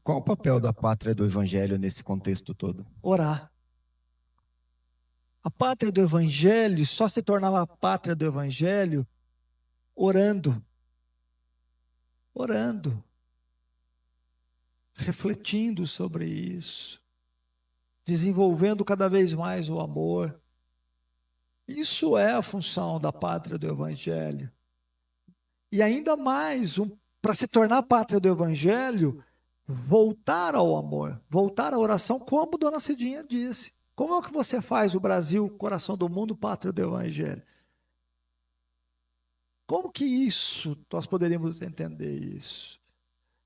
Qual o papel da pátria do evangelho nesse contexto todo? Orar. A pátria do evangelho só se tornava a pátria do evangelho orando, orando, refletindo sobre isso, desenvolvendo cada vez mais o amor. Isso é a função da pátria do evangelho. E ainda mais, para se tornar pátria do evangelho, voltar ao amor, voltar à oração, como Dona Cidinha disse. Como é que você faz o Brasil, coração do mundo, pátria do evangelho? Como que isso, nós poderíamos entender isso?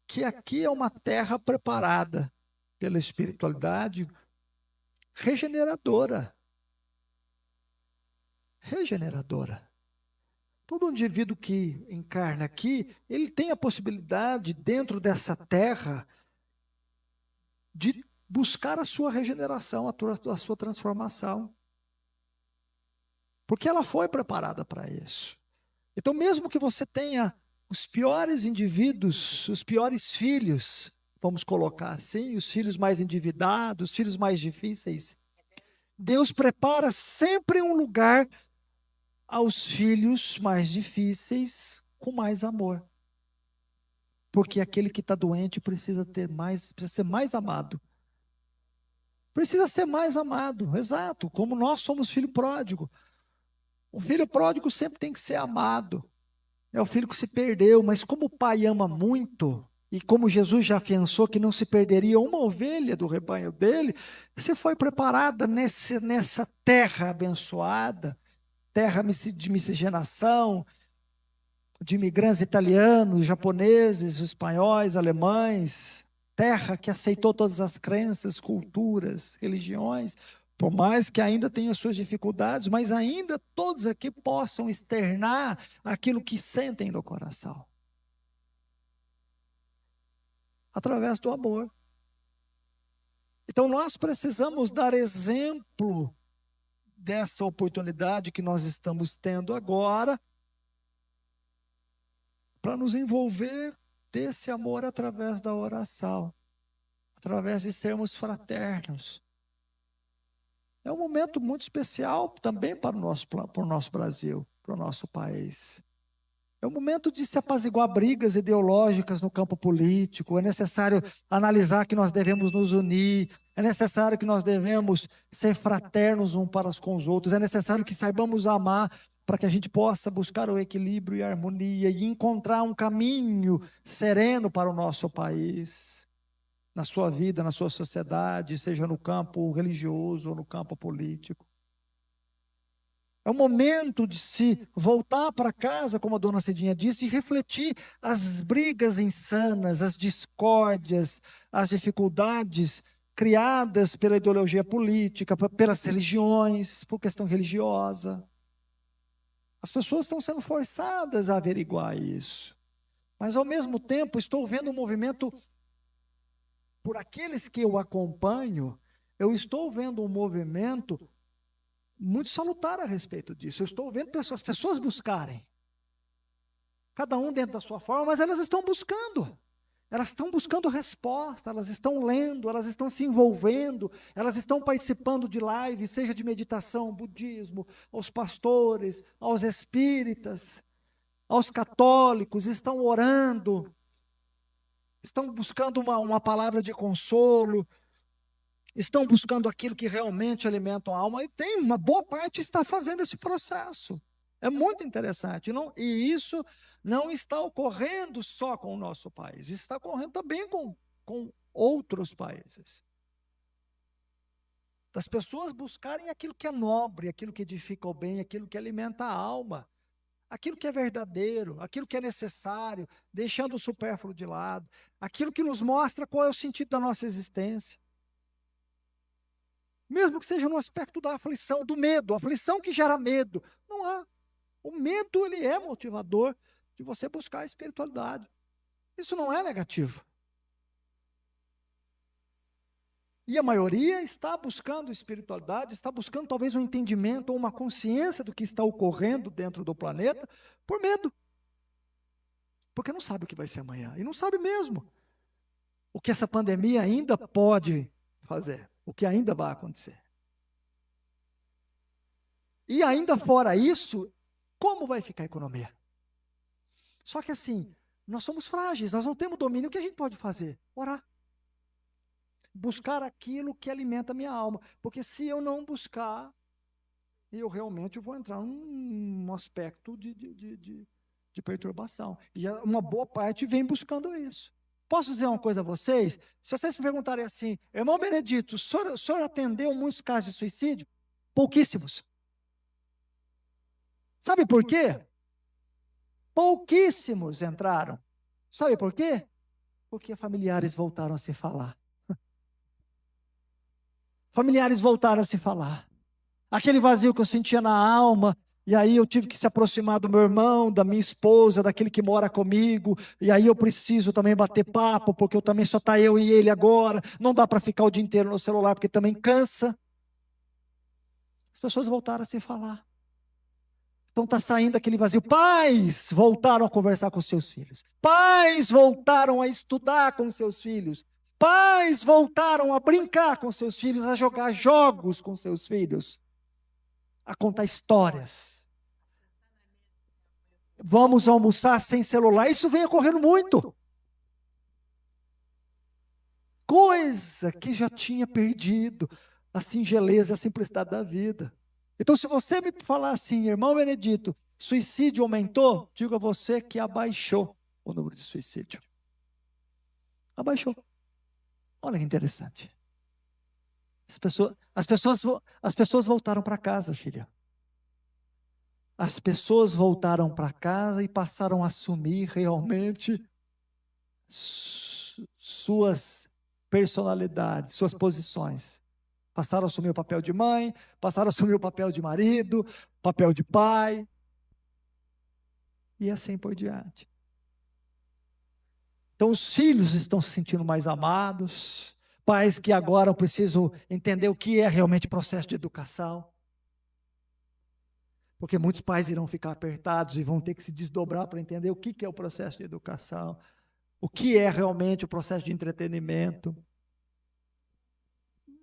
Que aqui é uma terra preparada pela espiritualidade regeneradora. Regeneradora. Todo indivíduo que encarna aqui, ele tem a possibilidade, dentro dessa terra, de buscar a sua regeneração, a sua transformação. Porque ela foi preparada para isso. Então, mesmo que você tenha os piores indivíduos, os piores filhos, vamos colocar assim, os filhos mais endividados, os filhos mais difíceis, Deus prepara sempre um lugar aos filhos mais difíceis com mais amor. Porque aquele que está doente precisa ser mais amado. Precisa ser mais amado, exato, como nós somos filho pródigo. O filho pródigo sempre tem que ser amado. É o filho que se perdeu, mas como o pai ama muito, e como Jesus já afiançou que não se perderia uma ovelha do rebanho dele, você foi preparada nessa terra abençoada, terra de miscigenação, de imigrantes italianos, japoneses, espanhóis, alemães, terra que aceitou todas as crenças, culturas, religiões, por mais que ainda tenha suas dificuldades, mas ainda todos aqui possam externar aquilo que sentem no coração. Através do amor. Então nós precisamos dar exemplo dessa oportunidade que nós estamos tendo agora, para nos envolver desse amor através da oração, através de sermos fraternos. É um momento muito especial também para o nosso Brasil, para o nosso país. É um momento de se apaziguar brigas ideológicas no campo político. É necessário analisar que nós devemos nos unir. É necessário que nós devemos ser fraternos uns para com os outros. É necessário que saibamos amar para que a gente possa buscar o equilíbrio e a harmonia e encontrar um caminho sereno para o nosso país, na sua vida, na sua sociedade, seja no campo religioso ou no campo político. É o momento de se voltar para casa, como a dona Cidinha disse, e refletir as brigas insanas, as discórdias, as dificuldades criadas pela ideologia política, pelas religiões, por questão religiosa. As pessoas estão sendo forçadas a averiguar isso. Mas, ao mesmo tempo, estou vendo um movimento, por aqueles que eu acompanho, eu estou vendo um movimento muito salutar a respeito disso. Eu estou vendo as pessoas buscarem. Cada um dentro da sua forma, mas elas estão buscando. Elas estão buscando resposta, elas estão lendo, elas estão se envolvendo, elas estão participando de lives, seja de meditação, budismo, aos pastores, aos espíritas, aos católicos, estão orando, estão buscando uma palavra de consolo, estão buscando aquilo que realmente alimenta a alma, e tem uma boa parte está fazendo esse processo. É muito interessante. E isso não está ocorrendo só com o nosso país, está ocorrendo também com outros países. Das pessoas buscarem aquilo que é nobre, aquilo que edifica o bem, aquilo que alimenta a alma, aquilo que é verdadeiro, aquilo que é necessário, deixando o supérfluo de lado, aquilo que nos mostra qual é o sentido da nossa existência. Mesmo que seja no aspecto da aflição, do medo, a aflição que gera medo. Não há. O medo, ele é motivador de você buscar a espiritualidade. Isso não é negativo. E a maioria está buscando espiritualidade, está buscando talvez um entendimento ou uma consciência do que está ocorrendo dentro do planeta por medo. Porque não sabe o que vai ser amanhã. E não sabe mesmo. o que essa pandemia ainda pode fazer, o que ainda vai acontecer. E ainda fora isso, como vai ficar a economia? Só que assim, nós somos frágeis, nós não temos domínio. O que a gente pode fazer? Orar. Buscar aquilo que alimenta a minha alma. Porque se eu não buscar, eu realmente vou entrar num aspecto de perturbação. E uma boa parte vem buscando isso. Posso dizer uma coisa a vocês? Se vocês me perguntarem assim, irmão Benedito, o senhor atendeu muitos casos de suicídio? Pouquíssimos. Sabe por quê? Pouquíssimos entraram. Sabe por quê? Porque familiares voltaram a se falar. Familiares voltaram a se falar. Aquele vazio que eu sentia na alma, e aí eu tive que se aproximar do meu irmão, da minha esposa, daquele que mora comigo, e aí eu preciso também bater papo, porque eu também só está eu e ele agora, não dá para ficar o dia inteiro no celular, porque também cansa. As pessoas voltaram a se falar. Então está saindo aquele vazio. Pais voltaram a conversar com seus filhos. Pais voltaram a estudar com seus filhos. Pais voltaram a brincar com seus filhos, a jogar jogos com seus filhos, a contar histórias. Vamos almoçar sem celular. Isso vem ocorrendo muito. Coisa que já tinha perdido a singeleza, a simplicidade da vida. Então, se você me falar assim, irmão Benedito, suicídio aumentou, digo a você que abaixou o número de suicídio. Abaixou. Olha que interessante. As pessoas voltaram para casa, filha. As pessoas voltaram para casa e passaram a assumir realmente suas personalidades, suas posições. Passaram a assumir o papel de mãe, passaram a assumir o papel de marido, papel de pai, e assim por diante. Então, os filhos estão se sentindo mais amados, pais que agora precisam entender o que é realmente processo de educação, porque muitos pais irão ficar apertados e vão ter que se desdobrar para entender o que é o processo de educação, o que é realmente o processo de entretenimento.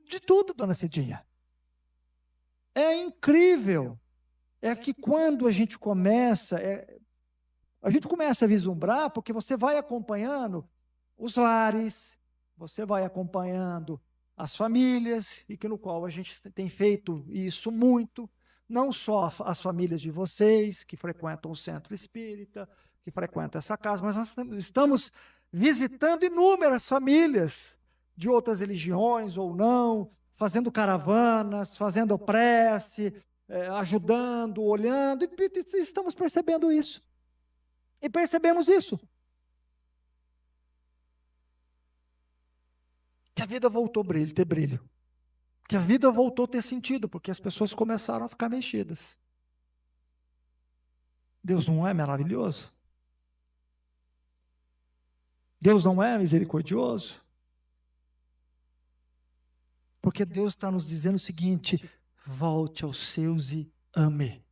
De tudo, dona Cidinha. É incrível. É que quando a gente começa a vislumbrar, porque você vai acompanhando os lares, você vai acompanhando as famílias, e que no qual a gente tem feito isso muito, não só as famílias de vocês, que frequentam o centro espírita, que frequentam essa casa, mas nós estamos visitando inúmeras famílias de outras religiões ou não, fazendo caravanas, fazendo prece, ajudando, olhando, e estamos percebendo isso. E percebemos isso. Que a vida voltou a ter brilho. Que a vida voltou a ter sentido, porque as pessoas começaram a ficar mexidas. Deus não é maravilhoso? Deus não é misericordioso? Porque Deus está nos dizendo o seguinte: volte aos seus e ame.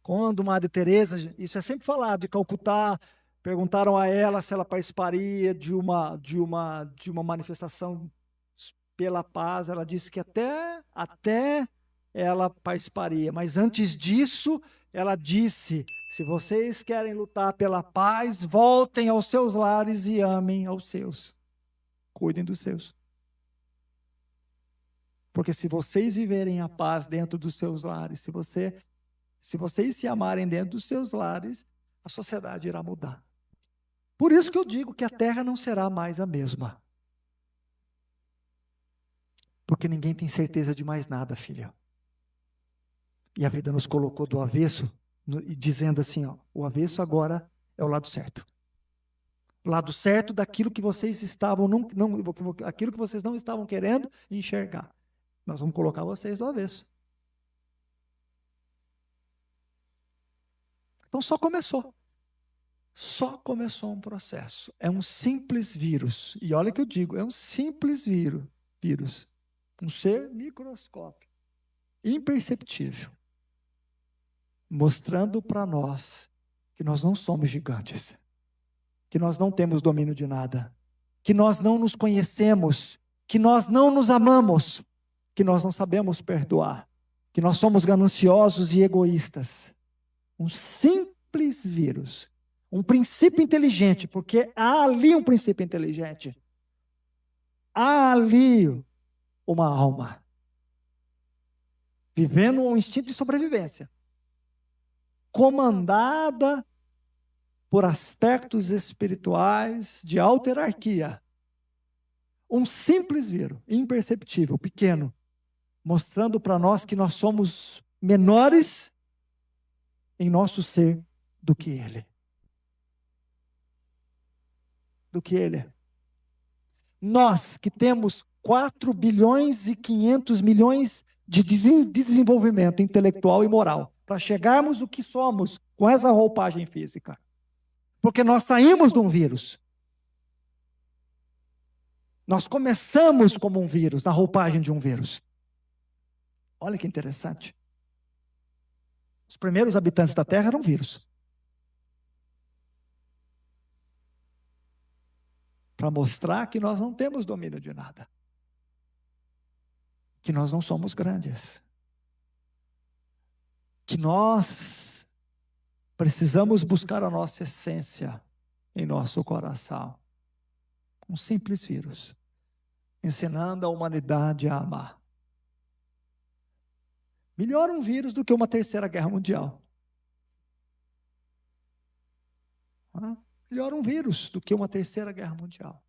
Quando Madre Teresa, isso é sempre falado, de Calcutá, perguntaram a ela se ela participaria de uma manifestação pela paz. Ela disse que até ela participaria, mas antes disso, ela disse: se vocês querem lutar pela paz, voltem aos seus lares e amem aos seus. Cuidem dos seus. Porque se vocês viverem a paz dentro dos seus lares, se vocês se amarem dentro dos seus lares, a sociedade irá mudar. Por isso que eu digo que a terra não será mais a mesma. Porque ninguém tem certeza de mais nada, filha. E a vida nos colocou do avesso, dizendo assim, ó, o avesso agora é o lado certo. O lado certo daquilo que vocês aquilo que vocês não estavam querendo enxergar. Nós vamos colocar vocês do avesso. Então só começou. Só começou um processo. É um simples vírus. E olha que eu digo, é um simples vírus. Um ser microscópico, imperceptível, mostrando para nós que nós não somos gigantes, que nós não temos domínio de nada, que nós não nos conhecemos, que nós não nos amamos, que nós não sabemos perdoar, que nós somos gananciosos e egoístas. Um simples vírus, um princípio inteligente, porque há ali um princípio inteligente, há ali uma alma, vivendo um instinto de sobrevivência, comandada por aspectos espirituais de alta hierarquia. Um simples vírus, imperceptível, pequeno, mostrando para nós que nós somos menores em nosso ser do que ele. Do que ele. Nós que temos 4 bilhões e 500 milhões de desenvolvimento intelectual e moral, para chegarmos o que somos com essa roupagem física. Porque nós saímos de um vírus. Nós começamos como um vírus, na roupagem de um vírus. Olha que interessante. Os primeiros habitantes da Terra eram vírus. Para mostrar que nós não temos domínio de nada. Que nós não somos grandes. Que nós precisamos buscar a nossa essência em nosso coração. Um simples vírus, ensinando a humanidade a amar. Melhor um vírus do que uma terceira guerra mundial. Melhor um vírus do que uma terceira guerra mundial.